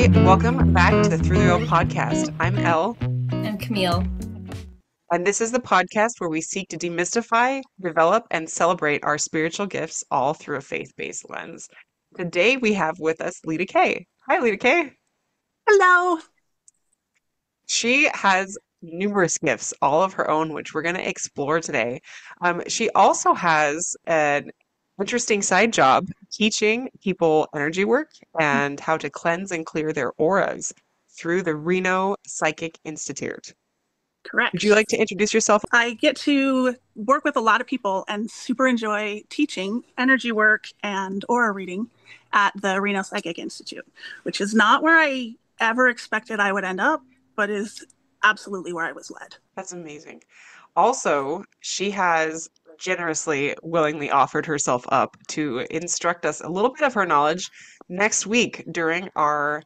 everybody. Welcome back to the Through the Veil podcast. I'm Elle. And Camille. And this is the podcast where we seek to demystify, develop, and celebrate our spiritual gifts all through a faith-based lens. Today we have with us Leta Kaye. Hi, Leta Kaye. Hello. She has numerous gifts, all of her own, which we're going to explore today. She also has an interesting side job teaching people energy work and how to cleanse and clear their auras through the Reno Psychic Institute. Correct. Would you like to introduce yourself? I get to work with a lot of people and super enjoy teaching energy work and aura reading at the Reno Psychic Institute, which is not where I ever expected I would end up, but is absolutely where I was led. That's amazing. Also, she has generously, willingly offered herself up to instruct us a little bit of her knowledge next week during our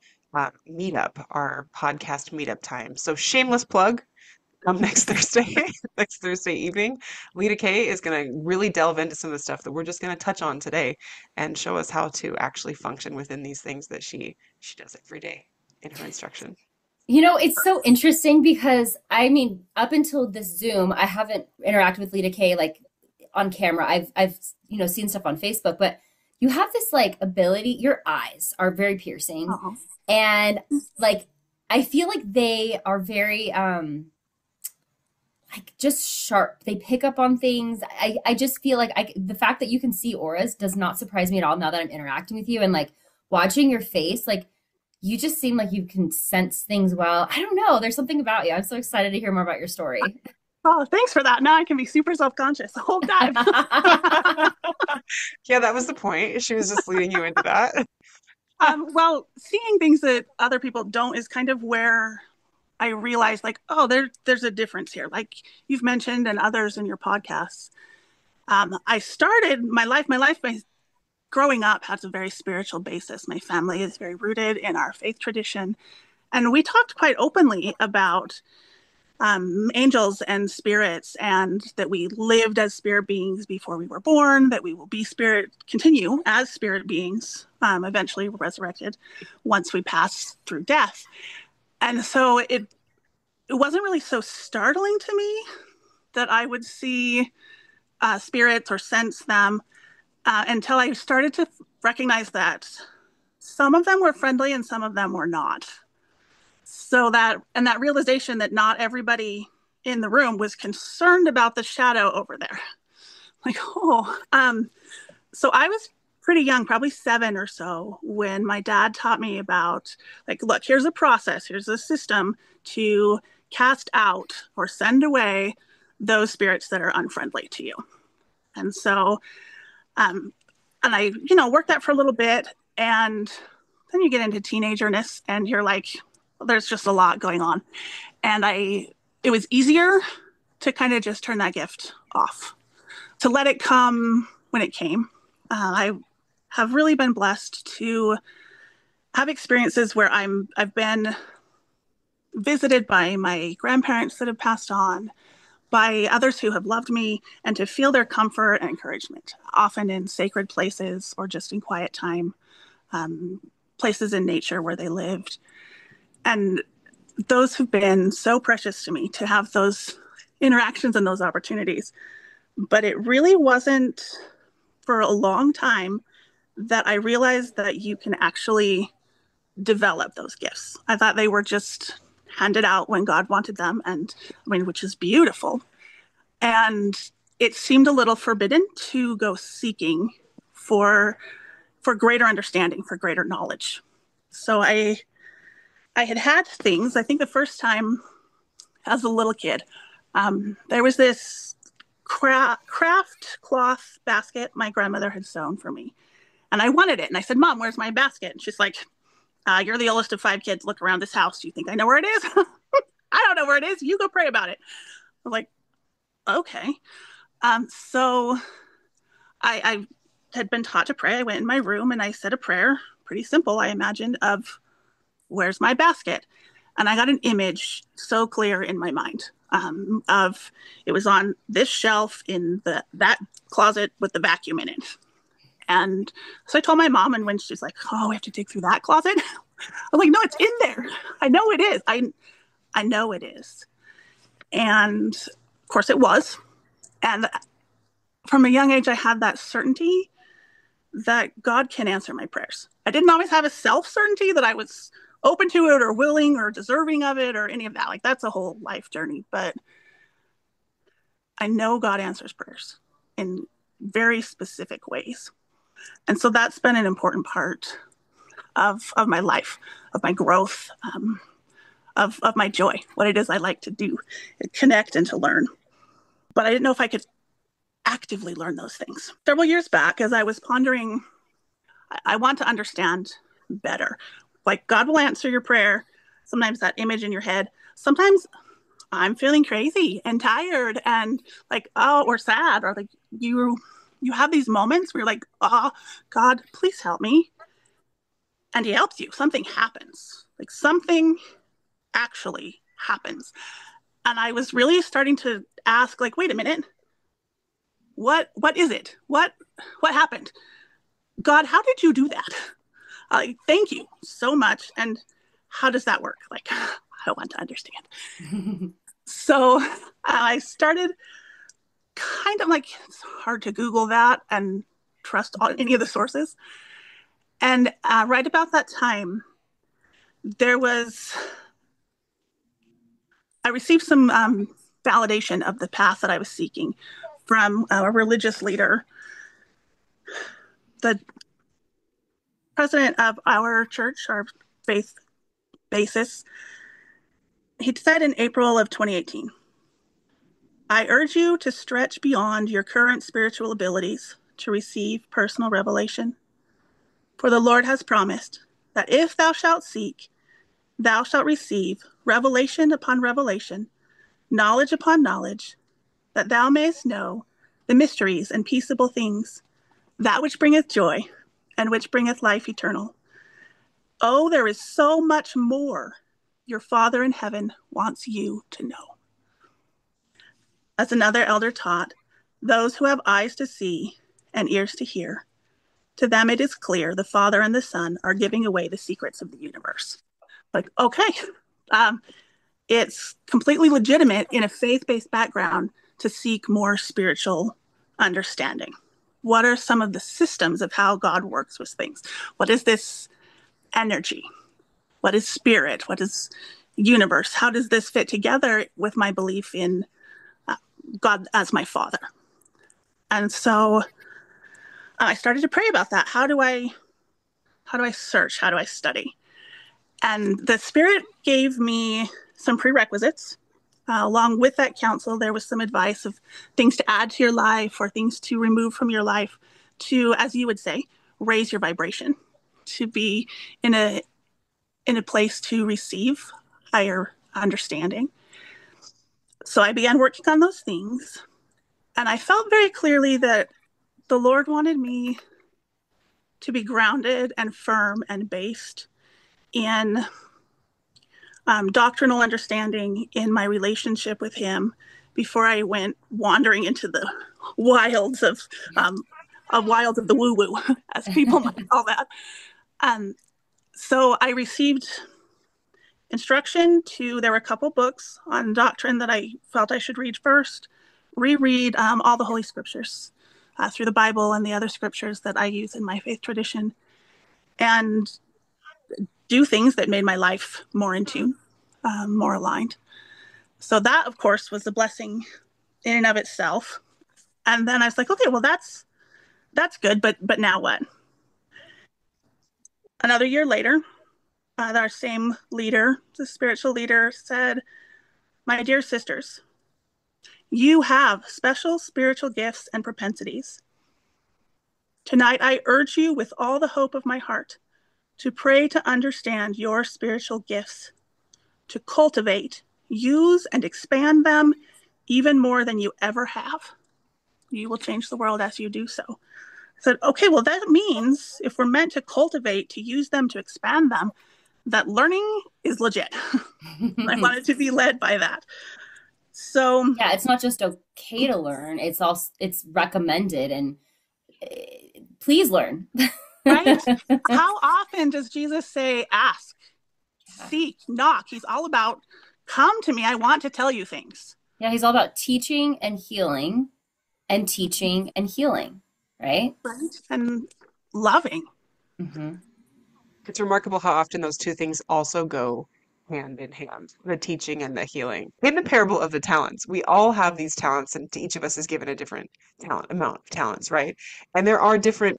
meetup, our podcast meetup time. So shameless plug, come next Thursday, next Thursday evening. Leta Kaye is going to really delve into some of the stuff that we're just going to touch on today and show us how to actually function within these things that she does every day in her instruction. You know, it's so interesting because, I mean, up until this Zoom, I haven't interacted with Leta Kaye like on camera. I've seen stuff on Facebook, but you have this like ability, your eyes are very piercing. Uh-huh. And like, I feel like they are very, like just sharp. They pick up on things. I just feel like the fact that you can see auras does not surprise me at all now that I'm interacting with you and like watching your face, like, you just seem like you can sense things well. I don't know. There's something about you. I'm so excited to hear more about your story. Oh, thanks for that. Now I can be super self-conscious the whole time. Yeah, that was the point. She was just leading you into that. Well, seeing things that other people don't is kind of where I realized, like, oh, there's a difference here. Like you've mentioned and others in your podcasts. I started my life growing up has a very spiritual basis. My family is very rooted in our faith tradition. And we talked quite openly about angels and spirits, and that we lived as spirit beings before we were born, that we will continue as spirit beings, eventually resurrected once we pass through death. And so it wasn't really so startling to me that I would see spirits or sense them until I started to recognize that some of them were friendly and some of them were not. So that realization that not everybody in the room was concerned about the shadow over there. Like, so I was pretty young, probably 7 or so, when my dad taught me about, like, look, here's a process, here's a system to cast out or send away those spirits that are unfriendly to you. And so, and I, worked that for a little bit, and then you get into teenagerness and you're like, there's just a lot going on. And it was easier to kind of just turn that gift off, to let it come when it came. I have really been blessed to have experiences where I've been visited by my grandparents that have passed on, by others who have loved me, and to feel their comfort and encouragement, often in sacred places or just in quiet time, places in nature where they lived. And those have been so precious to me, to have those interactions and those opportunities. But it really wasn't for a long time that I realized that you can actually develop those gifts. I thought they were just handed out when God wanted them, and which is beautiful. And it seemed a little forbidden to go seeking for greater understanding, for greater knowledge. So I had things. I think the first time as a little kid, there was this craft cloth basket my grandmother had sewn for me. And I wanted it. And I said, Mom, where's my basket? And she's like, you're the oldest of 5 kids. Look around this house. Do you think I know where it is? I don't know where it is. You go pray about it. I'm like, okay. So I had been taught to pray. I went in my room and I said a prayer, pretty simple, I imagined, of where's my basket? And I got an image so clear in my mind of it was on this shelf in that closet with the vacuum in it. And so I told my mom, and when she's like, oh, we have to dig through that closet. I'm like, no, it's in there. I know it is. I know it is. And of course it was. And from a young age, I had that certainty that God can answer my prayers. I didn't always have a self certainty that I was open to it or willing or deserving of it or any of that. Like, that's a whole life journey. But I know God answers prayers in very specific ways. And so that's been an important part of my life, of my growth, of my joy, what it is I like to do, connect and to learn. But I didn't know if I could actively learn those things. Several years back, as I was pondering, I want to understand better. Like, God will answer your prayer. Sometimes that image in your head. Sometimes I'm feeling crazy and tired and like, oh, or sad, or like you have these moments where you're like, oh, God, please help me. And he helps you. Something happens. Like, something actually happens. And I was really starting to ask, like, wait a minute, what is it? What happened? God, how did you do that? Thank you so much. And how does that work? Like, I want to understand. So I started kind of like, it's hard to Google that and trust on any of the sources. And right about that time, I received some validation of the path that I was seeking from a religious leader. The president of our church, our faith basis, he said in April of 2018, I urge you to stretch beyond your current spiritual abilities to receive personal revelation. For the Lord has promised that if thou shalt seek, thou shalt receive revelation upon revelation, knowledge upon knowledge, that thou mayest know the mysteries and peaceable things, that which bringeth joy and which bringeth life eternal. Oh, there is so much more your Father in heaven wants you to know. As another elder taught, those who have eyes to see and ears to hear, to them it is clear the Father and the Son are giving away the secrets of the universe. Like, okay, it's completely legitimate in a faith-based background to seek more spiritual understanding. What are some of the systems of how God works with things? What is this energy? What is spirit? What is universe? How does this fit together with my belief in God as my Father? And so I started to pray about that. How do I search? How do I study? And the Spirit gave me some prerequisites. Along with that counsel, there was some advice of things to add to your life or things to remove from your life to, as you would say, raise your vibration, to be in a place to receive higher understanding. So I began working on those things, and I felt very clearly that the Lord wanted me to be grounded and firm and based in doctrinal understanding in my relationship with Him before I went wandering into the wilds of the woo woo, as people might call that. So I received instruction there were a couple books on doctrine that I felt I should read first, reread all the Holy Scriptures through the Bible and the other scriptures that I use in my faith tradition, and do things that made my life more in tune, more aligned. So that, of course, was a blessing in and of itself. And then I was like, okay, well, that's good, but now what? Another year later, our same leader, the spiritual leader, said, my dear sisters, you have special spiritual gifts and propensities. Tonight, I urge you with all the hope of my heart to pray to understand your spiritual gifts, to cultivate, use, and expand them even more than you ever have. You will change the world as you do so. I said, okay, well, that means if we're meant to cultivate, to use them, to expand them, that learning is legit. I wanted to be led by that. So yeah, it's not just okay to learn, it's recommended, and please learn. right? How often does Jesus say, ask, seek, knock? He's all about, come to me. I want to tell you things. Yeah, he's all about teaching and healing and teaching and healing, right? Right. And loving. Mm-hmm. It's remarkable how often those two things also go hand in hand, the teaching and the healing. In the parable of the talents, we all have these talents, and to each of us is given a different amount of talents, right? And there are different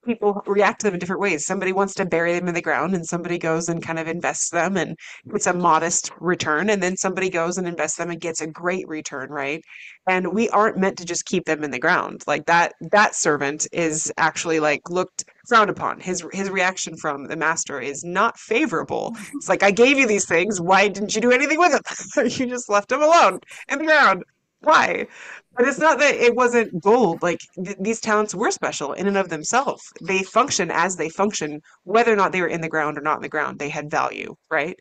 people react to them in different ways. Somebody wants to bury them in the ground, and somebody goes and kind of invests them and gets a modest return, and then somebody goes and invests them and gets a great return, right? And we aren't meant to just keep them in the ground. Like that servant is actually like looked frowned upon. His reaction from the master is not favorable. It's like, I gave you these things. Why didn't you do anything with them? You just left them alone in the ground. Why? But it's not that it wasn't gold. Like these talents were special in and of themselves. They function as they function, whether or not they were in the ground or not in the ground. They had value, right?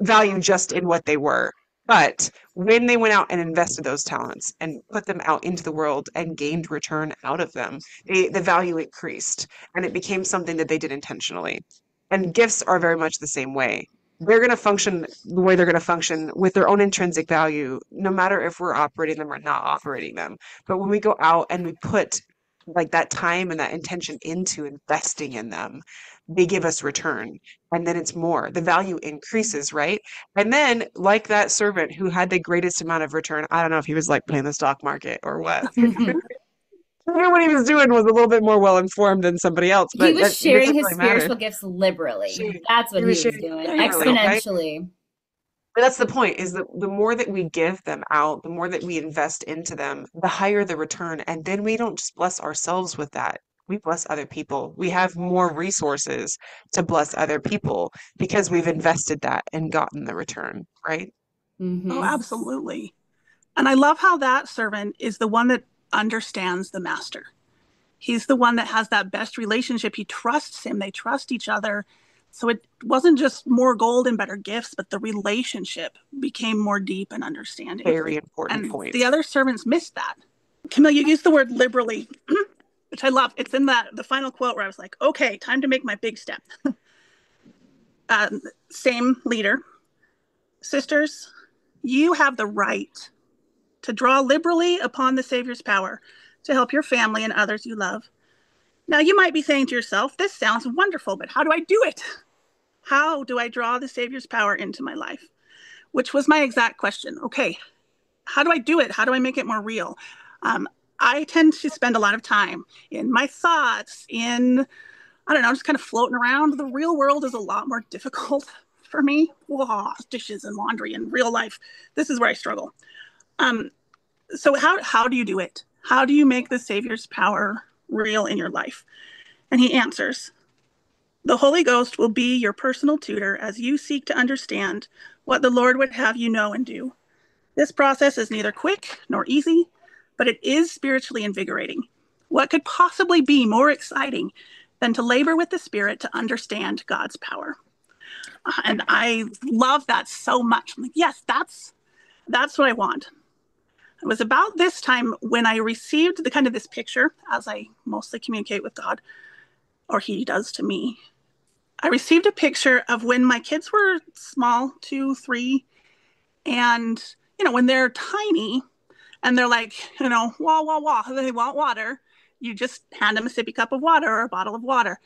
Value just in what they were. But when they went out and invested those talents and put them out into the world and gained return out of them, the value increased and it became something that they did intentionally. And gifts are very much the same way. They're going to function the way they're going to function with their own intrinsic value, no matter if we're operating them or not operating them. But when we go out and we put like that time and that intention into investing in them, they give us return. And then it's more. The value increases, right? And then, like that servant who had the greatest amount of return, I don't know if he was like playing the stock market or what. I knew what he was doing was a little bit more well informed than somebody else, He but was it sharing doesn't his really matter. spiritual gifts liberally. She, That's what he he was was sharing doing, There you really, go. okay? exponentially. But that's the point, is that the more that we give them out, the more that we invest into them, the higher the return. And then we don't just bless ourselves with that. We bless other people. We have more resources to bless other people because we've invested that and gotten the return, right? Oh, Mm-hmm. absolutely. And I love how that servant is the one that understands the master. He's the one that has that best relationship. He trusts him. They trust each other. So it wasn't just more gold and better gifts, but the relationship became more deep and understanding. Very important And point. the other servants missed that. Camille, you used the word liberally, which I love. It's in the final quote where I was like, okay, time to make my big step. Same leader. Sisters, you have the right to draw liberally upon the Savior's power to help your family and others you love. Now, you might be saying to yourself, this sounds wonderful, but how do I do it? How do I draw the Savior's power into my life? Which was my exact question. Okay, how do I do it? How do I make it more real? Um, I tend to spend a lot of time in my thoughts, I don't know, just kind of floating around. The real world is a lot more difficult for me. Whoa, dishes and laundry and real life. This is where I struggle. Um, so how do you do it? How do you make the Savior's power real in your life? And he answers, the Holy Ghost will be your personal tutor as you seek to understand what the Lord would have you know and do. This process is neither quick nor easy, but it is spiritually invigorating. What could possibly be more exciting than to labor with the Spirit to understand God's power? And I love that so much. I'm like, yes, that's what I want. It was about this time when I received the kind of this picture, as I mostly communicate with God, or he does to me. I received a picture of when my kids were small, 2, 3, and when they're tiny and they're like, wah wah wah, they want water. You just hand them a sippy cup of water or a bottle of water.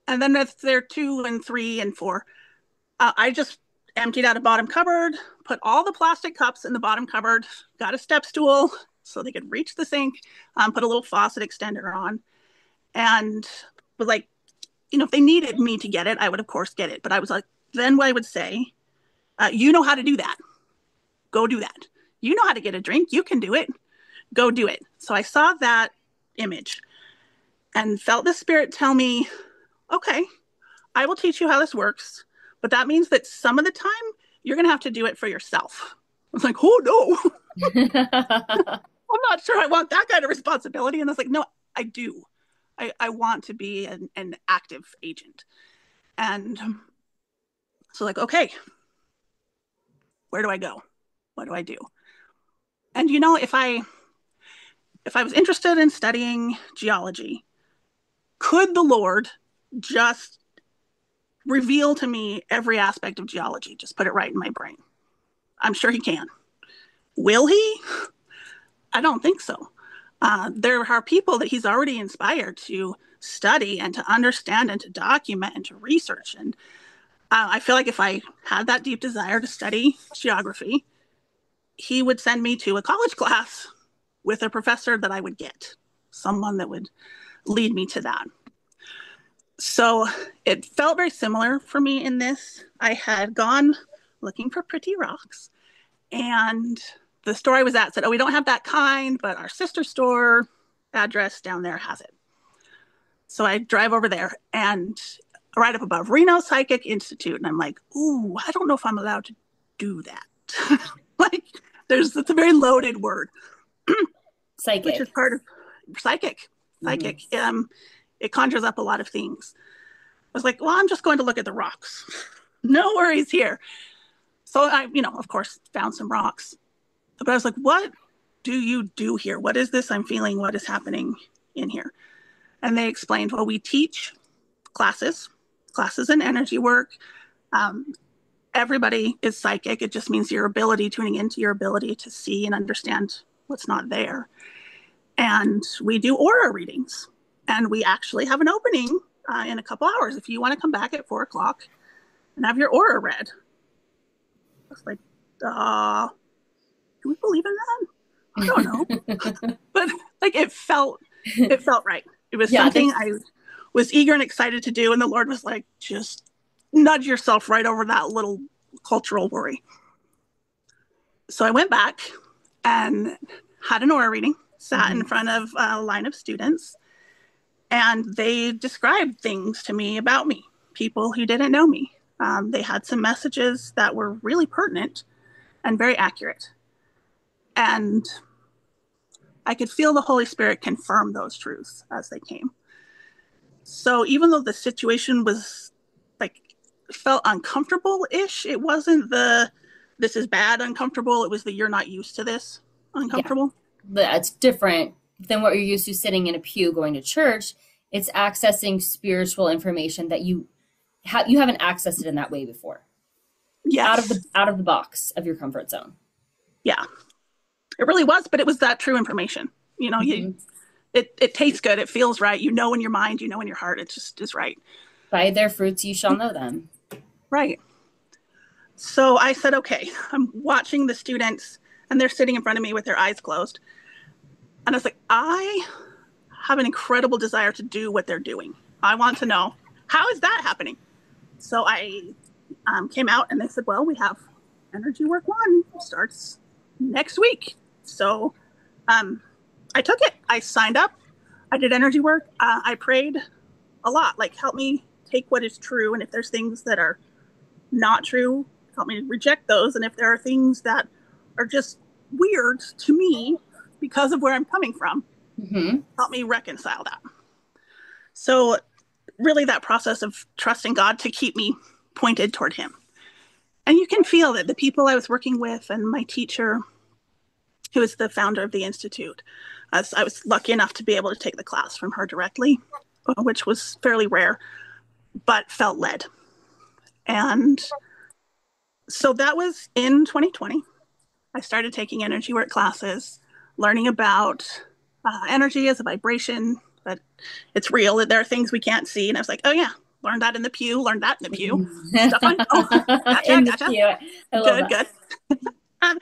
And then if they're 2 and 3 and 4, I just emptied out a bottom cupboard, put all the plastic cups in the bottom cupboard, got a step stool so they could reach the sink, put a little faucet extender on, and was like, if they needed me to get it, I would of course get it. But I was like, then I would say, you know how to do that. Go do that. You know how to get a drink. You can do it. Go do it. So I saw that image and felt the Spirit tell me, okay, I will teach you how this works. But that means that some of the time you're going to have to do it for yourself. I was like, oh no, I'm not sure I want that kind of responsibility. And I was like, no, I do. I want to be an active agent. And so like, okay, where do I go? What do I do? And if I was interested in studying geology, could the Lord just reveal to me every aspect of geology, just put it right in my brain. I'm sure he can. Will he? I don't think so. There are people that he's already inspired to study and to understand and to document and to research. And I feel like if I had that deep desire to study geography, he would send me to a college class with a professor that I would get, someone that would lead me to that. So it felt very similar for me in this. I had gone looking for pretty rocks, and the store I was at said, "Oh, we don't have that kind, but our sister store address down there has it." So I drive over there and right up above Reno Psychic Institute. And I'm like, ooh, I don't know if I'm allowed to do that. Like, it's a very loaded word, which is Psychic. part of psychic. Psychic. Mm-hmm. It conjures up a lot of things. I was like, well, I'm just going to look at the rocks. No worries here. So I, of course, found some rocks. But I was like, what do you do here? What is this I'm feeling? What is happening in here? And they explained, well, we teach classes in energy work. Everybody is psychic. It just means your ability, tuning into your ability to see and understand what's not there. And we do aura readings. And we actually have an opening in a couple hours if you want to come back at 4:00 and have your aura read. I was like, do we believe in that? I don't know. But like it felt right. It was something I was eager and excited to do. And the Lord was like, just nudge yourself right over that little cultural worry. So I went back and had an aura reading, sat in front of a line of students, and they described things to me about me, people who didn't know me. They had some messages that were really pertinent and very accurate. And I could feel the Holy Spirit confirm those truths as they came. So even though the situation was like, felt uncomfortable-ish, it wasn't the, this is bad uncomfortable. It was the, you're not used to this uncomfortable. Yeah. That's different than what you're used to sitting in a pew going to church. It's accessing spiritual information that you haven't accessed it in that way before. Yes. Out of the box of your comfort zone. Yeah. It really was, but it was that true information. It tastes good. It feels right. In your mind, in your heart, it just is right. By their fruits, you shall know them. Right. So I said, okay, I'm watching the students and they're sitting in front of me with their eyes closed. And I was like, I have an incredible desire to do what they're doing. I want to know, how is that happening? So I came out and they said, well, we have Energy Work 1 starts next week. So I took it. I signed up. I did energy work. I prayed a lot, like help me take what is true. And if there's things that are not true, help me reject those. And if there are things that are just weird to me because of where I'm coming from, help me reconcile that. So really that process of trusting God to keep me pointed toward him. And you can feel that the people I was working with and my teacher, who is the founder of the Institute, I was lucky enough to be able to take the class from her directly, which was fairly rare, but felt led. And so that was in 2020. I started taking energy work classes, learning about energy as a vibration, that it's real, that there are things we can't see. And I was like, oh yeah, learned that in the pew, learned that in the pew. Stuff on, gotcha. The pew. I love good. And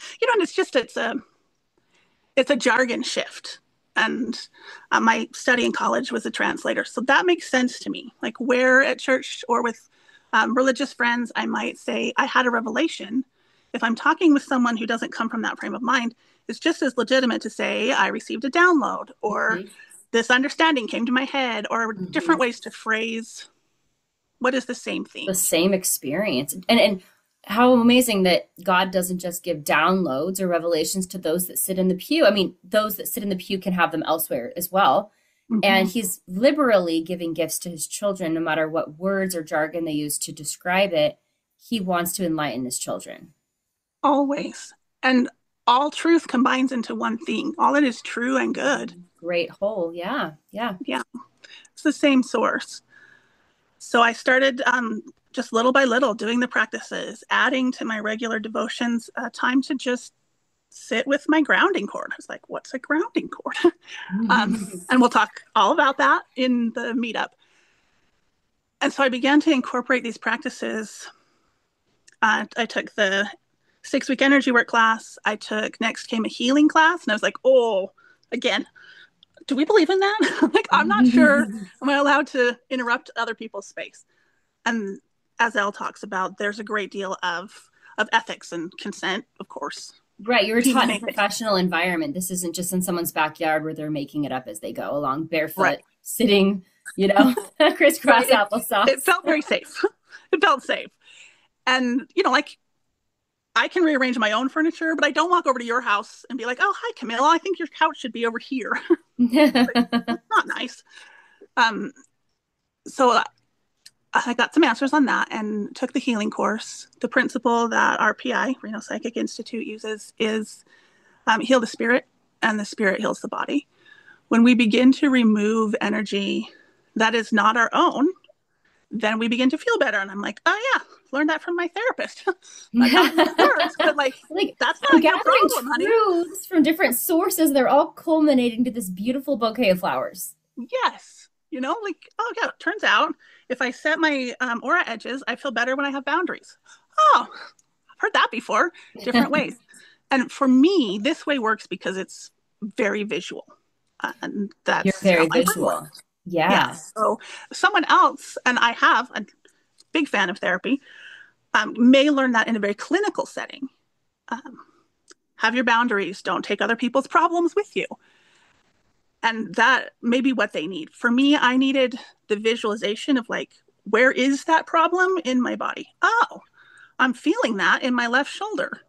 it's a jargon shift. And my study in college was a translator. So that makes sense to me. Like where at church or with religious friends, I might say, I had a revelation. If I'm talking with someone who doesn't come from that frame of mind, it's just as legitimate to say, I received a download, or this understanding came to my head, or different ways to phrase what is the same thing. The same experience. And how amazing that God doesn't just give downloads or revelations to those that sit in the pew. I mean, those that sit in the pew can have them elsewhere as well. And he's liberally giving gifts to his children, no matter what words or jargon they use to describe it. He wants to enlighten his children. Always. And all truth combines into one thing. All that is true and good. Great whole. Yeah. It's the same source. So I started just little by little doing the practices, adding to my regular devotions time to just sit with my grounding cord. I was like, what's a grounding cord? And we'll talk all about that in the meetup. And so I began to incorporate these practices. I took the 6-week energy work class. Next came a healing class. And I was like, oh, again, do we believe in that? Like, I'm not sure. Am I allowed to interrupt other people's space? And as Elle talks about, there's a great deal of ethics and consent, of course. Right. You were taught in a professional environment. This isn't just in someone's backyard where they're making it up as they go along barefoot, right, sitting, crisscross applesauce. It felt very safe. It felt safe. And, like, I can rearrange my own furniture, but I don't walk over to your house and be like, oh, hi, Camilla, I think your couch should be over here. That's not nice. So I got some answers on that and took the healing course. The principle that RPI, Reno Psychic Institute, uses is heal the spirit, and the spirit heals the body. When we begin to remove energy that is not our own, then we begin to feel better. And I'm like, oh yeah, learned that from my therapist. Not words, but like that's not your problem, honey. Truths from different sources, they're all culminating to this beautiful bouquet of flowers. Yes. Oh yeah, it turns out if I set my aura edges, I feel better when I have boundaries. Oh, I've heard that before, different ways. And for me, this way works because it's very visual. And that's You're very visual. Yeah. So someone else, and I have a big fan of therapy, may learn that in a very clinical setting. Have your boundaries. Don't take other people's problems with you. And that may be what they need. For me, I needed the visualization of like, where is that problem in my body? Oh, I'm feeling that in my left shoulder.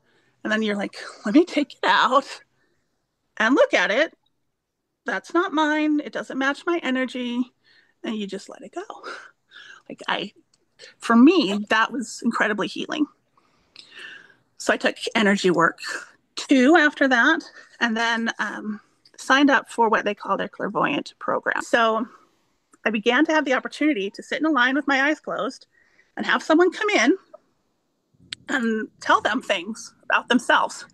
And then you're like, let me take it out and look at it. That's not mine. It doesn't match my energy. And you just let it go. For me, that was incredibly healing. So I took energy work 2 after that, and then signed up for what they call their clairvoyant program. So I began to have the opportunity to sit in a line with my eyes closed and have someone come in and tell them things about themselves.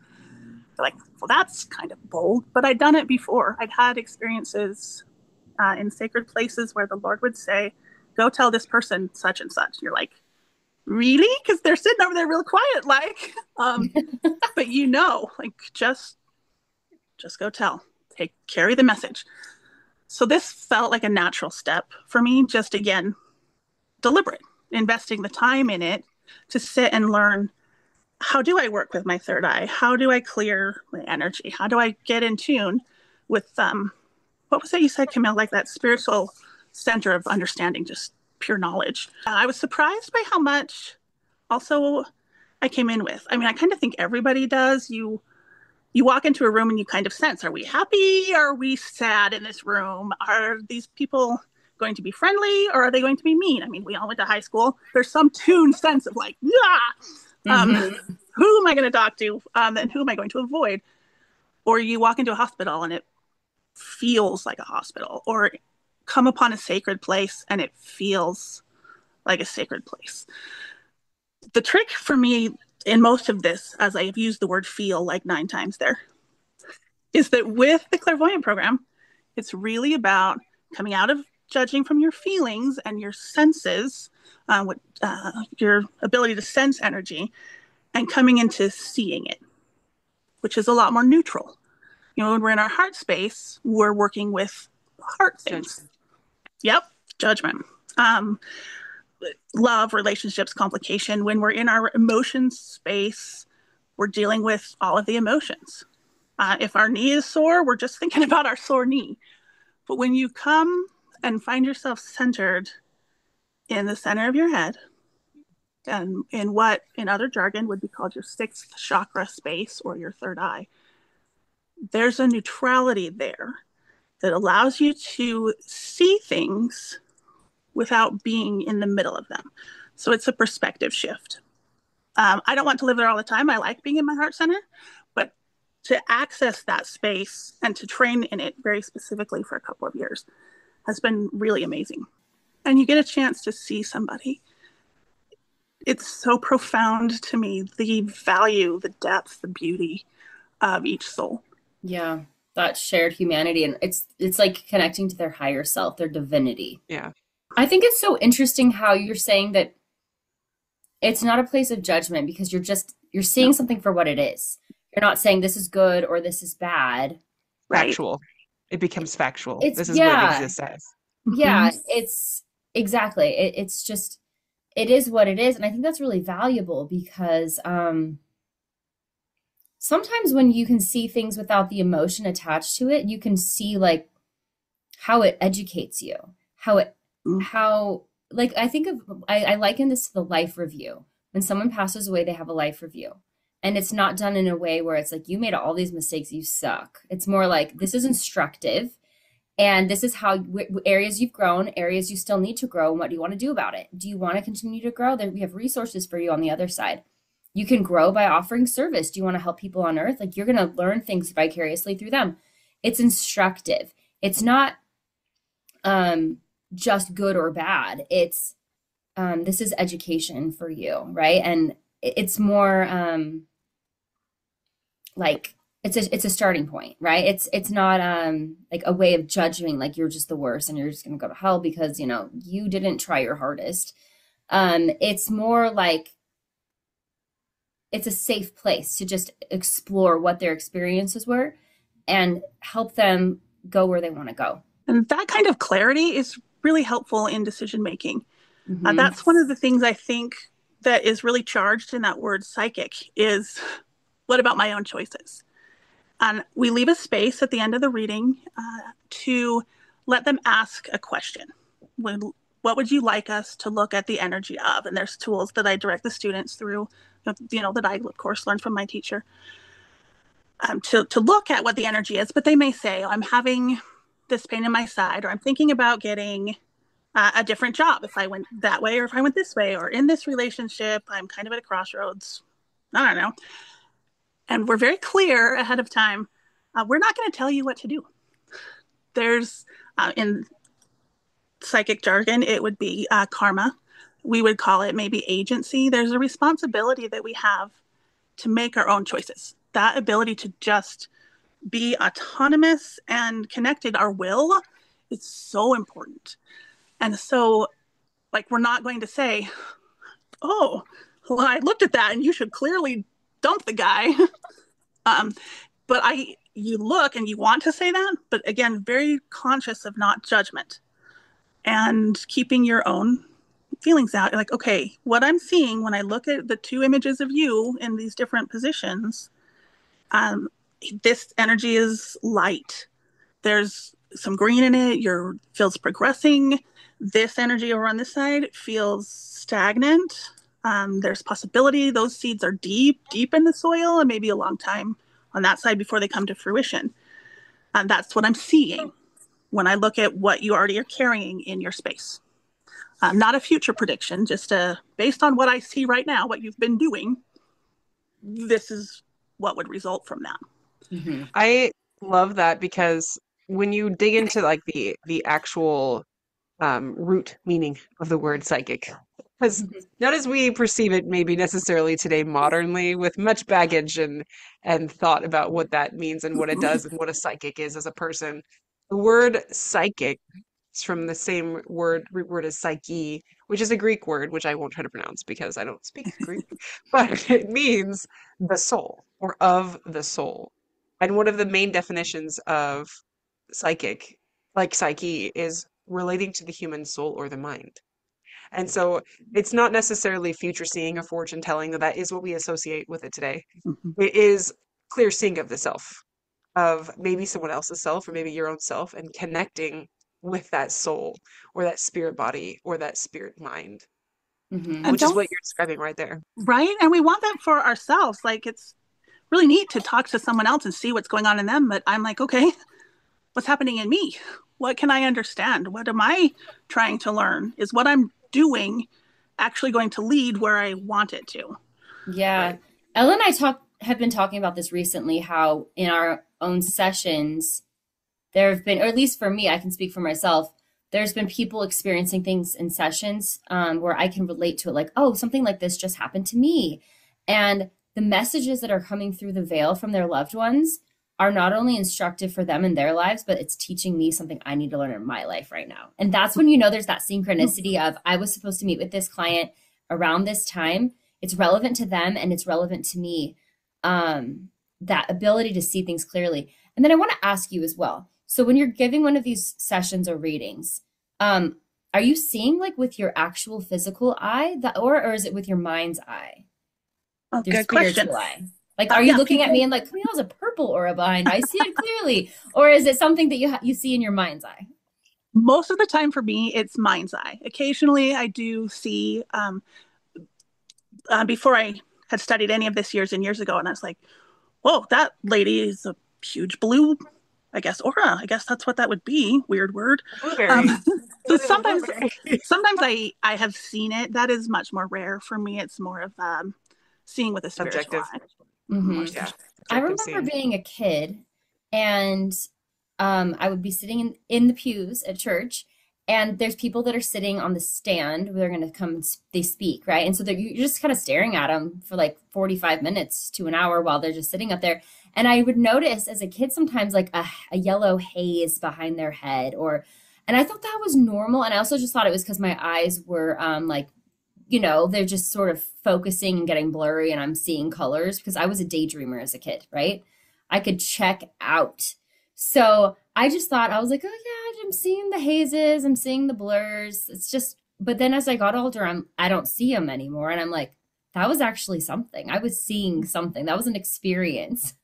They're like, well, that's kind of bold, but I'd done it before. I'd had experiences in sacred places where the Lord would say, go tell this person such and such. You're like, really? Because they're sitting over there real quiet, like, but just go tell. Carry the message. So this felt like a natural step for me, just again, deliberate, investing the time in it to sit and learn, how do I work with my third eye? How do I clear my energy? How do I get in tune with, what was that you said, Camille, like that spiritual center of understanding, just pure knowledge. I was surprised by how much also I came in with. I mean, I kind of think everybody does. You walk into a room and you kind of sense, are we happy? Are we sad in this room? Are these people going to be friendly or are they going to be mean? I mean, we all went to high school. There's some tuned sense of like, who am I going to talk to? And who am I going to avoid? Or you walk into a hospital and it feels like a hospital, or come upon a sacred place and it feels like a sacred place. The trick for me in most of this, as I have used the word feel like 9 times there, is that with the clairvoyant program, it's really about coming out of judging from your feelings and your senses, your ability to sense energy, and coming into seeing it, which is a lot more neutral. When we're in our heart space, we're working with heart things. Judgment. Yep, judgment. Love, relationships, complication. When we're in our emotions space, we're dealing with all of the emotions. If our knee is sore, we're just thinking about our sore knee. But when you come and find yourself centered in the center of your head, and in what in other jargon would be called your 6th chakra space or your third eye, there's a neutrality there that allows you to see things without being in the middle of them. So it's a perspective shift. I don't want to live there all the time. I like being in my heart center, but to access that space and to train in it very specifically for a couple of years has been really amazing. and you get a chance to see somebody. It's so profound to me, the value, the depth, the beauty of each soul. Yeah, that shared humanity, and it's like connecting to their higher self, their divinity. Yeah. I think it's so interesting how you're saying that it's not a place of judgment because you're seeing No, something for what it is. You're not saying this is good or this is bad. right? Factual. It becomes factual. It's This is what it yeah, exists as. Mm-hmm. yeah, it's exactly. It's just it is what it is, and I think that's really valuable because sometimes when you can see things without the emotion attached to it, you can see like how it educates you, how it how like I think of I liken this to the life review. When someone passes away, they have a life review. And it's not done in a way where it's like you made all these mistakes, you suck. It's more like this is instructive and this is how areas you've grown, areas you still need to grow, and what do you want to do about it? Do you want to continue to grow? There we have resources for you on the other side. You can grow by offering service. Do you want to help people on earth? Like you're going to learn things vicariously through them. It's instructive. It's not just good or bad. It's this is education for you, right? And it's more like it's a starting point, right? It's not like a way of judging like you're just the worst and you're just gonna go to hell because you know you didn't try your hardest. It's more like it's a safe place to just explore what their experiences were and help them go where they want to go. And that kind of clarity is really helpful in decision making. Mm-hmm. That's one of the things I think that is really charged in that word psychic is what about my own choices? And we leave a space at the end of the reading to let them ask a question. What would you like us to look at the energy of? And there's tools that I direct the students through, that I, of course, learned from my teacher to look at what the energy is. But they may say, I'm having this pain in my side, or I'm thinking about getting a different job if I went that way, or if I went this way, or in this relationship, I'm kind of at a crossroads. I don't know. And we're very clear ahead of time. We're not going to tell you what to do. There's, in psychic jargon, it would be karma. We would call it maybe agency. There's a responsibility that we have to make our own choices. That ability to just be autonomous and connected, our will, is so important. And so, like, we're not going to say, oh, well, I looked at that and you should clearly dump the guy. um, but you look and you want to say that, but again, very conscious of not judgment and keeping your own feelings out. Like, okay, what I'm seeing when I look at the two images of you in these different positions, um, this energy is light. There's some green in it. Your feels progressing. This energy over on this side feels stagnant. There's possibility those seeds are deep, deep in the soil, and maybe a long time on that side before they come to fruition. And that's what I'm seeing when I look at what you already are carrying in your space. Not a future prediction, just based on what I see right now, what you've been doing, this is what would result from that. Mm-hmm. I love that because when you dig into like the actual root meaning of the word psychic, because not as we perceive it maybe necessarily today modernly with much baggage and thought about what that means and what it does and what a psychic is as a person. The word psychic is from the same root word as psyche, which is a Greek word, which I won't try to pronounce because I don't speak Greek, but it means the soul or of the soul. And one of the main definitions of psychic, like psyche, is relating to the human soul or the mind. And so it's not necessarily future seeing or fortune telling, though that is what we associate with it today. Mhm. It is clear seeing of the self, of maybe someone else's self or maybe your own self, and connecting with that soul or that spirit body or that spirit mind, Mm-hmm. And which is don't, what you're describing right there. right? And we want that for ourselves. Like, it's really neat to talk to someone else and see what's going on in them. But I'm like, okay, what's happening in me? What can I understand? What am I trying to learn? Is what I'm doing actually going to lead where I want it to? Yeah. Right. Ella and I have been talking about this recently, how in our own sessions, there have been, or at least for me, I can speak for myself, there's been people experiencing things in sessions where I can relate to it, like, oh, something like this just happened to me. And the messages that are coming through the veil from their loved ones are not only instructive for them in their lives, but it's teaching me something I need to learn in my life right now. And that's when you know there's that synchronicity of I was supposed to meet with this client around this time. It's relevant to them and it's relevant to me. That ability to see things clearly. And then I want to ask you as well. So when you're giving one of these sessions or readings, are you seeing like with your actual physical eye, or is it with your mind's eye? Oh, Your good question. spiritual eye? Like, are you looking at me and like, Camille's a purple aura behind? I see it clearly. Or is it something that you see in your mind's eye? Most of the time for me, it's mind's eye. Occasionally I do see, before I had studied any of this years and years ago, and I was like, whoa, that lady is a huge blue, I guess, aura. I guess that's what that would be. Weird word. Blueberry. So sometimes I have seen it. That is much more rare for me. It's more of seeing with a spiritual Objective. eye. Mm-hmm. Yeah. I remember being a kid and I would be sitting in the pews at church, and there's people that are sitting on the stand where they're going to come and they speak, right? And so you're just kind of staring at them for like 45 minutes to an hour while they're just sitting up there. And I would notice as a kid sometimes like a yellow haze behind their head, and I thought that was normal. And I also just thought it was because my eyes were like, they're just sort of focusing and getting blurry and I'm seeing colors because I was a daydreamer as a kid, right? I could check out. So I just thought, I was like, oh yeah, I'm seeing the hazes, I'm seeing the blurs. It's just, but then as I got older, I don't see them anymore. And I'm like, that was actually something. I was seeing something. That was an experience.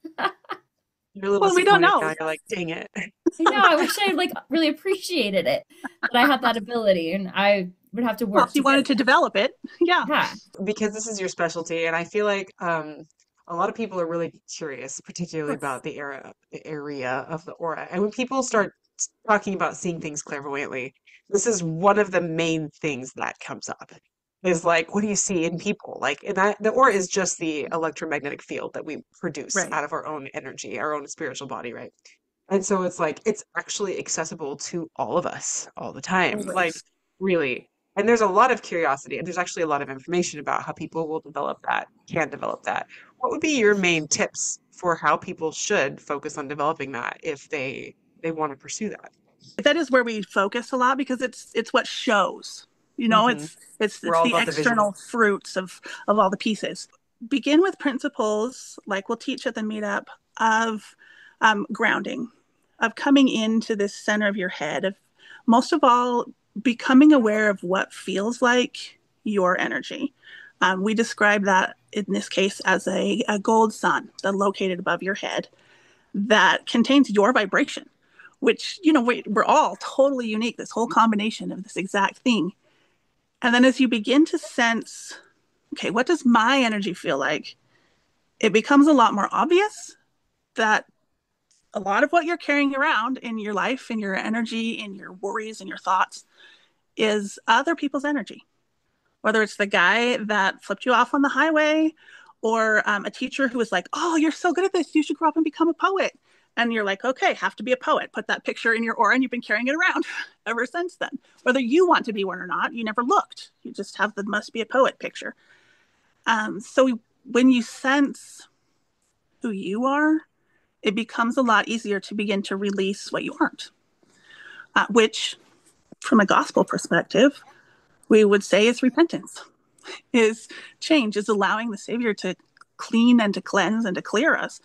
You're a little We don't know. now. You're like, dang it. I know. I wish I like really appreciated it, that I had that ability, and I would have to work. Well, if you wanted to develop it, yeah. Because this is your specialty, and I feel like a lot of people are really curious, particularly about the area of the aura. And when people start talking about seeing things clairvoyantly, this is one of the main things that comes up. Is like, what do you see in people? Like, and the aura is just the electromagnetic field that we produce out of our own energy, our own spiritual body, right? And so it's like it's actually accessible to all of us all the time, like really. And there's a lot of curiosity, and there's actually a lot of information about how people will can develop that. What would be your main tips for how people should focus on developing that if they want to pursue that? That is where we focus a lot because it's what shows. It's the external fruits of all the pieces. Begin with principles like we'll teach at the meetup of grounding, of coming into this center of your head, of most of all becoming aware of what feels like your energy. We describe that in this case as a gold sun that's located above your head that contains your vibration, which, we're all totally unique, this whole combination of this exact thing. And then as you begin to sense, okay, what does my energy feel like? It becomes a lot more obvious that a lot of what you're carrying around in your life, in your energy, in your worries, and your thoughts is other people's energy. Whether it's the guy that flipped you off on the highway or a teacher who was like, oh, you're so good at this, you should grow up and become a poet. And you're like, okay, have to be a poet. Put that picture in your aura and you've been carrying it around ever since then. Whether you want to be one or not, you never looked. You just have the must be a poet picture. So when you sense who you are, it becomes a lot easier to begin to release what you aren't, which from a gospel perspective, we would say is repentance, is change, is allowing the Savior to clean and to cleanse and to clear us.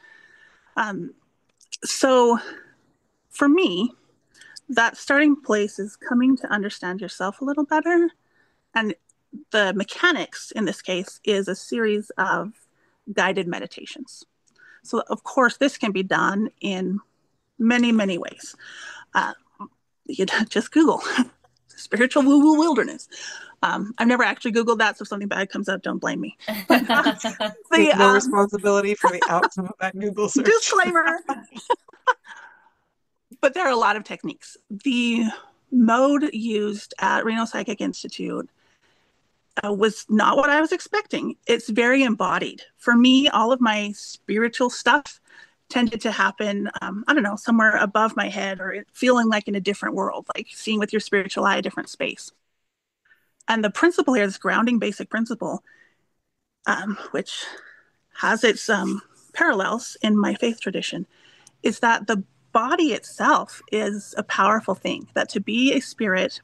So for me, that starting place is coming to understand yourself a little better. And the mechanics in this case is a series of guided meditations. So of course, this can be done in many, many ways. You just Google spiritual woo-woo wilderness. I've never actually Googled that, so if something bad comes up, don't blame me. But, Take no responsibility for the outcome of that Google search. Disclaimer. But there are a lot of techniques. The mode used at Reno Psychic Institute was not what I was expecting. It's very embodied. For me, all of my spiritual stuff tended to happen, I don't know, somewhere above my head, or feeling like in a different world, like seeing with your spiritual eye a different space. And the principle here, this grounding basic principle, which has its parallels in my faith tradition, is that the body itself is a powerful thing, that to be a spirit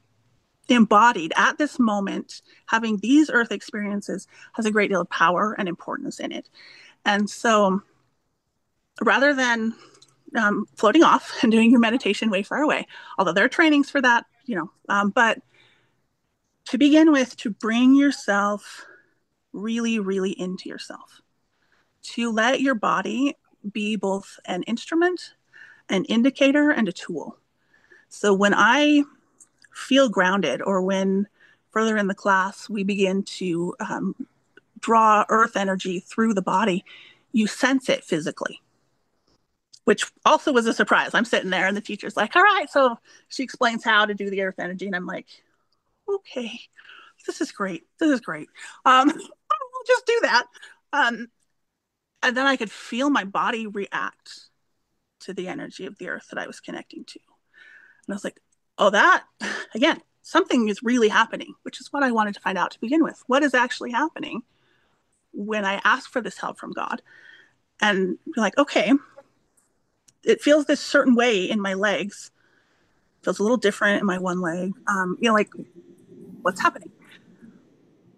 embodied at this moment, having these earth experiences, has a great deal of power and importance in it. And so rather than floating off and doing your meditation way far away, although there are trainings for that, but to begin with, to bring yourself really, really into yourself, to let your body be both an instrument, an indicator, and a tool. So when I feel grounded, or when further in the class we begin to draw earth energy through the body, you sense it physically, which also was a surprise. I'm sitting there and the teacher's like, all right, so she explains how to do the earth energy. And I'm like, okay, this is great. This is great. I'll just do that. And then I could feel my body react to the energy of the earth that I was connecting to. And I was like, oh, that, again, something is really happening, which is what I wanted to find out to begin with. What is actually happening when I ask for this help from God? And you're like, okay, it feels this certain way in my legs. It feels a little different in my one leg. Like, what's happening?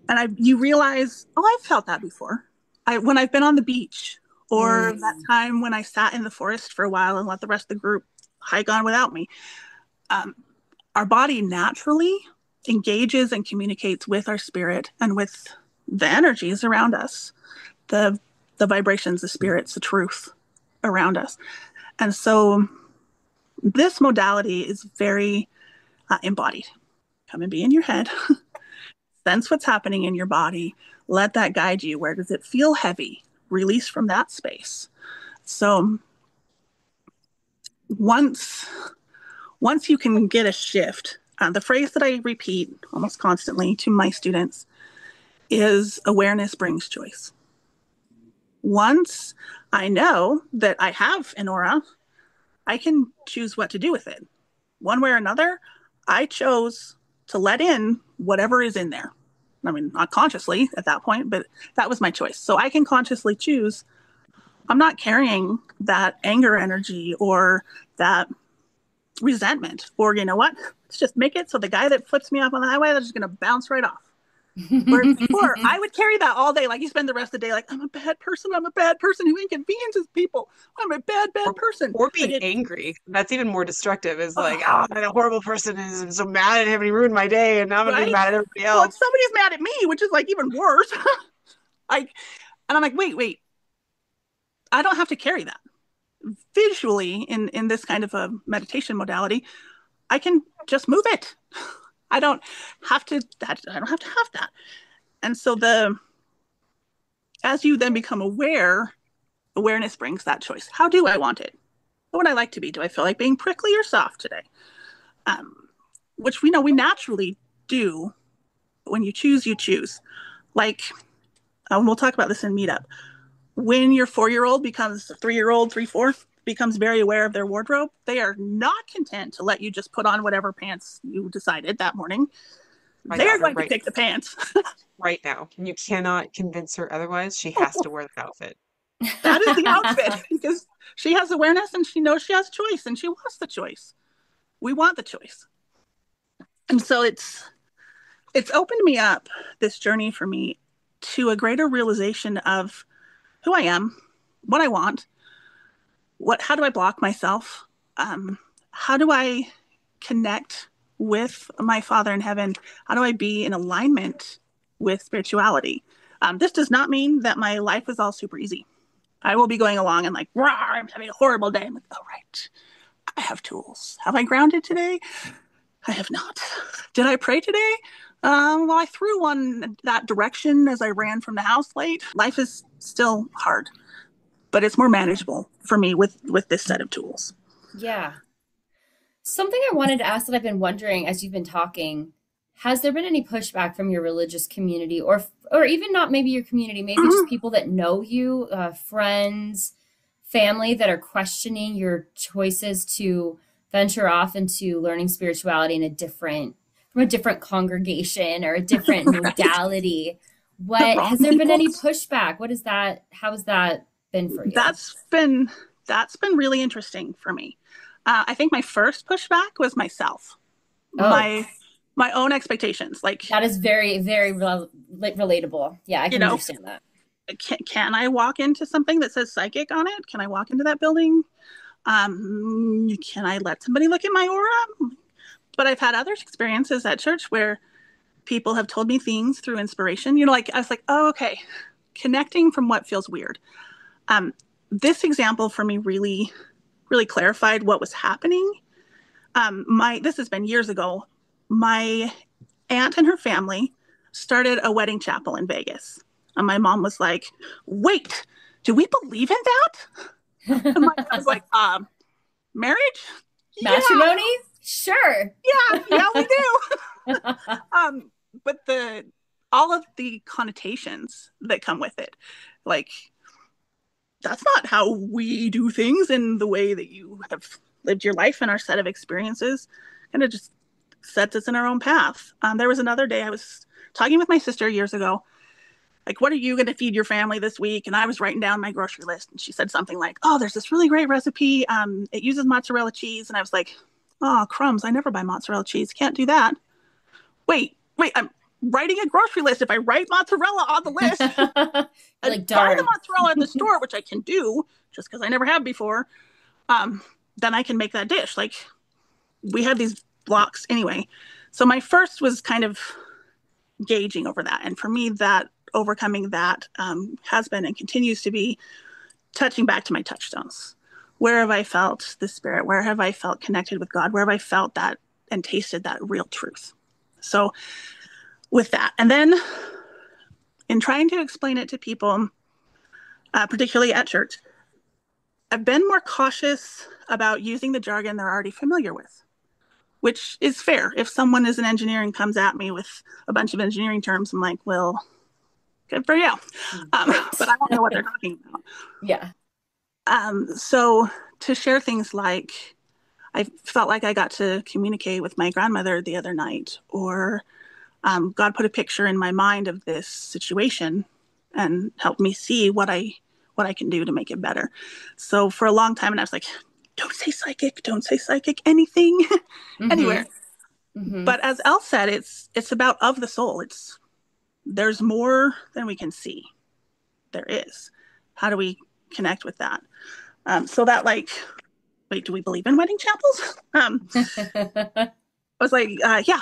And you realize, oh, I've felt that before. When I've been on the beach, or that time when I sat in the forest for a while and let the rest of the group hike on without me. Our body naturally engages and communicates with our spirit and with the energies around us, the vibrations, the spirits, the truth around us. And so this modality is very embodied. Come and be in your head, sense what's happening in your body, let that guide you. Where does it feel heavy? Release from that space. So once you can get a shift, the phrase that I repeat almost constantly to my students is awareness brings choice. Once I know that I have an aura, I can choose what to do with it. One way or another, I chose to let in whatever is in there. I mean, not consciously at that point, but that was my choice. So I can consciously choose, I'm not carrying that anger energy or that resentment, or you know what, let's just make it so the guy that flips me off on the highway, that's just going to bounce right off. Whereas before, I would carry that all day. Like, you spend the rest of the day like, I'm a bad person who inconveniences people. I'm a bad person. Or being angry. That's even more destructive. Is like, oh, I'm a horrible person, and I'm so mad at him, and he ruined my day, and now I'm gonna be mad at everybody else. Well, somebody's mad at me, which is like even worse. And I'm like, wait, I don't have to carry that. Visually, in this kind of a meditation modality, I can just move it. I don't have to have that. And so as you then become aware, awareness brings that choice. How do I want it? What would I like to be? Do I feel like being prickly or soft today? Which we know we naturally do. When you choose, you choose. Like, we'll talk about this in Meetup. When your 4-year-old becomes a 3-year-old, 3/4, becomes very aware of their wardrobe, they are not content to let you just put on whatever pants you decided that morning. They're going to pick the pants. Right now. You cannot convince her otherwise. She has to wear that outfit. That is the outfit, because she has awareness and she knows she has choice and she wants the choice. We want the choice. And so it's opened me up, this journey for me, to a greater realization of who I am, what I want, how do I block myself? How do I connect with my Father in heaven? How do I be in alignment with spirituality? This does not mean that my life is all super easy. I will be going along and like, I'm having a horrible day. I'm like, oh, right. I have tools. Have I grounded today? I have not. Did I pray today? Well, I threw one that direction as I ran from the house late. Life is still hard, but it's more manageable for me with this set of tools. Yeah. Something I wanted to ask that I've been wondering as you've been talking, has there been any pushback from your religious community, or even not maybe your community, maybe just people that know you, friends, family that are questioning your choices to venture off into learning spirituality in a different from a different congregation or a different Right? modality. The What wrong has there been people. any pushback? What is that? How has that been for you? That's been that's been really interesting for me. I think my first pushback was myself, Oh, my own expectations. Like, that is very, very relatable. Yeah, I you can know, understand that. can I walk into something that says psychic on it? Can I walk into that building? Can I let somebody look at my aura? But I've had other experiences at church where people have told me things through inspiration. Like I was like, oh, okay, connecting from what feels weird. Um, this example for me really, really clarified what was happening. This has been years ago. My aunt and her family started a wedding chapel in Vegas. And my mom was like, wait, do we believe in that? And my dad was like, marriage? Yeah, Matrimony? Sure. yeah, we do. um, but the all of the connotations that come with it, like that's not how we do things in the way that you have lived your life and our set of experiences kind of just sets us in our own path. There was another day I was talking with my sister years ago, like, what are you going to feed your family this week? And I was writing down my grocery list, and she said something like, oh, there's this really great recipe. It uses mozzarella cheese. And I was like, oh, crumbs. I never buy mozzarella cheese. Can't do that. Wait, I'm writing a grocery list. If I write mozzarella on the list You're and like, buy the darn. mozzarella at the store, which I can do just because I never have before, um, then I can make that dish. Like, we had these blocks anyway. So my first was kind of gauging over that. And for me, that overcoming that has been and continues to be touching back to my touchstones. Where have I felt the spirit? Where have I felt connected with God? Where have I felt that and tasted that real truth? So with that, and then in trying to explain it to people, particularly at church, I've been more cautious about using the jargon they're already familiar with, which is fair. If someone is an engineer and comes at me with a bunch of engineering terms, I'm like, well, good for you. But Great. I don't know what they're talking about. Yeah. So to share things like, I felt like I got to communicate with my grandmother the other night, or God put a picture in my mind of this situation and helped me see what I can do to make it better. So for a long time, and I was like, don't say psychic anything, Mm-hmm. anywhere. Mm-hmm. But as Elle said, it's about of the soul. There's more than we can see. There is. How do we connect with that? So that like, wait, do we believe in wedding chapels? I was like, yeah,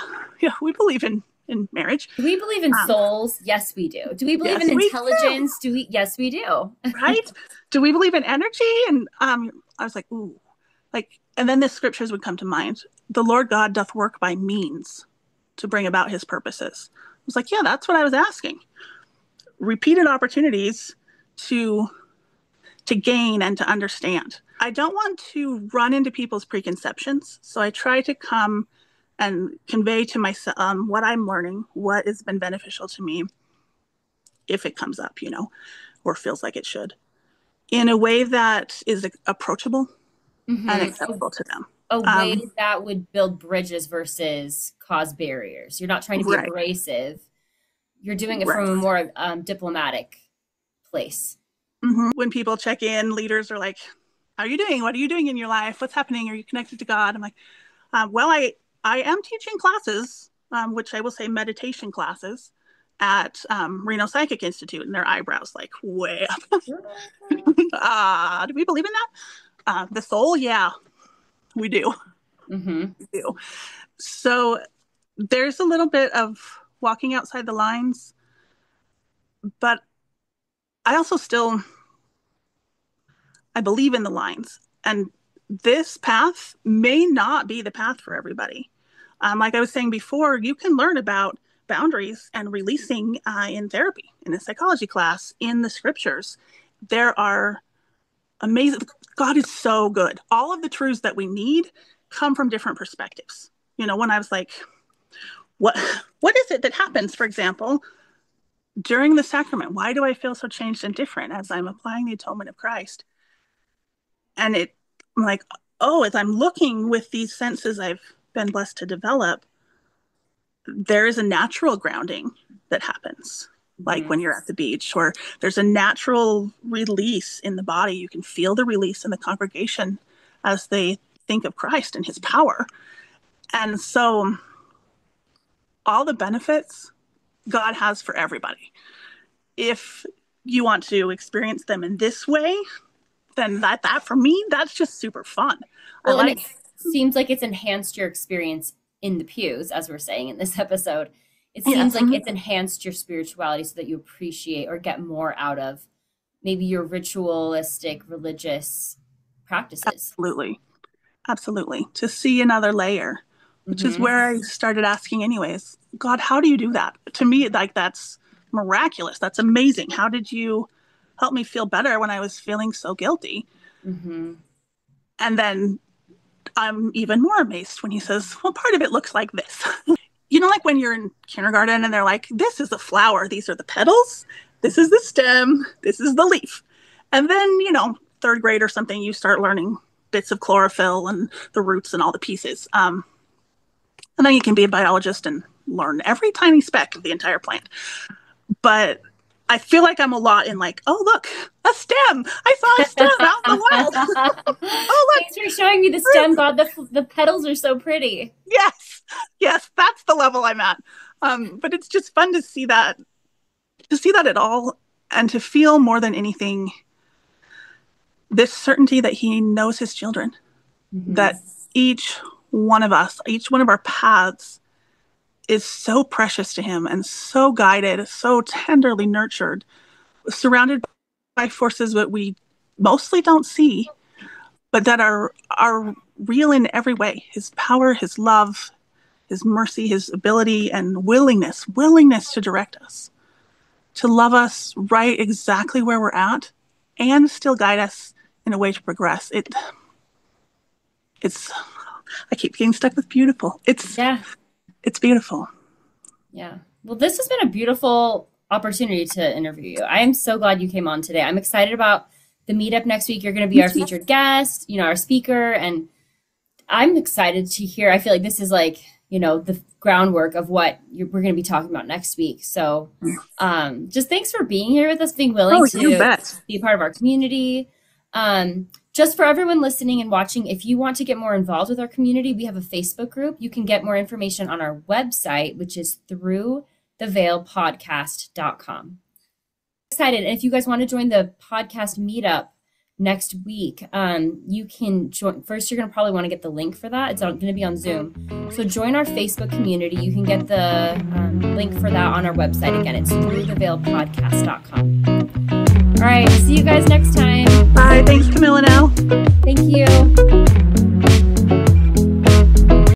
we believe in marriage. Do we believe in Um, souls? Yes, we do. Do we believe in yes, we do. intelligence? Do we? Yes, we do. Right? Do we believe in energy? And I was like, ooh, like, and then the scriptures would come to mind. The Lord God doth work by means to bring about His purposes. I was like, yeah, that's what I was asking. Repeated opportunities to to gain and to understand. I don't want to run into people's preconceptions, so I try to come and convey to myself what I'm learning, what has been beneficial to me, if it comes up, or feels like it should, in a way that is approachable and Mm-hmm. accessible to them. A way Um, that would build bridges versus cause barriers. You're not trying to be right, abrasive. You're doing it right. from a more diplomatic place. When people check in, leaders are like, "How are you doing? What are you doing in your life? What's happening? Are you connected to God?" I'm like, "Well, I am teaching classes, which I will say meditation classes." At Reno Psychic Institute, and their eyebrows like way up. Do we believe in that? The soul, yeah, we do. Mm-hmm. We do. So there's a little bit of walking outside the lines, but I also still I believe in the lines, and this path may not be the path for everybody. Like I was saying before, you can learn about boundaries and releasing in therapy, in a psychology class, in the scriptures. There are amazing. God is so good. All of the truths that we need come from different perspectives. When I was like, what what is it that happens, for example, during the sacrament? Why do I feel so changed and different as I'm applying the atonement of Christ? And I'm like, oh, as I'm looking with these senses I've been blessed to develop, there is a natural grounding that happens. Like Mm-hmm. when you're at the beach, or there's a natural release in the body. You can feel the release in the congregation as they think of Christ and his power. And so all the benefits God has for everybody. If you want to experience them in this way, then that for me, that's just super fun. I Well, and it like, seems like it's enhanced your experience in the pews, as we're saying in this episode. It seems yes, like it's enhanced your spirituality so that you appreciate or get more out of maybe your ritualistic religious practices. absolutely. Absolutely. To see another layer, which is Mm-hmm. where I started asking anyways. God, how do you do that? To me, like that's miraculous. That's amazing. How did you help me feel better when I was feeling so guilty? Mm-hmm. And then I'm even more amazed when he says, well, part of it looks like this. Like when you're in kindergarten and they're like, this is a flower, these are the petals, this is the stem, this is the leaf. And then, third grade or something, you start learning bits of chlorophyll and the roots and all the pieces. And then you can be a biologist and learn every tiny speck of the entire plant. But I feel like I'm a lot in like, oh, look, a stem. I saw a stem out in the wild. Oh, look. Thanks for showing me the stem, God. The petals are so pretty. Yes, that's the level I'm at. But it's just fun to see that at all, and to feel more than anything this certainty that he knows his children, Mm-hmm. that each one of us, each one of our paths is so precious to him and so guided, so tenderly nurtured, surrounded by forces that we mostly don't see, but that are real in every way. His power, his love, his mercy, his ability, and willingness to direct us, to love us right exactly where we're at, and still guide us in a way to progress. It's I keep getting stuck with beautiful. It's beautiful. Yeah. Well, this has been a beautiful opportunity to interview you. I am so glad you came on today. I'm excited about the meetup next week. You're going to be our featured guest, our speaker, and I'm excited to hear. I feel like this is like, the groundwork of what we're going to be talking about next week. So just thanks for being here with us, being willing to be a part of our community. Just for everyone listening and watching, if you want to get more involved with our community, we have a Facebook group. You can get more information on our website, which is throughtheveilpodcast.com. Excited. And if you guys want to join the podcast meetup next week, you can join. First, you're going to probably want to get the link for that. It's going to be on Zoom. So join our Facebook community. You can get the link for that on our website. Again, it's throughtheveilpodcast.com. All right. See you guys next time. Bye. Thanks, Camilla. Now. Thank you.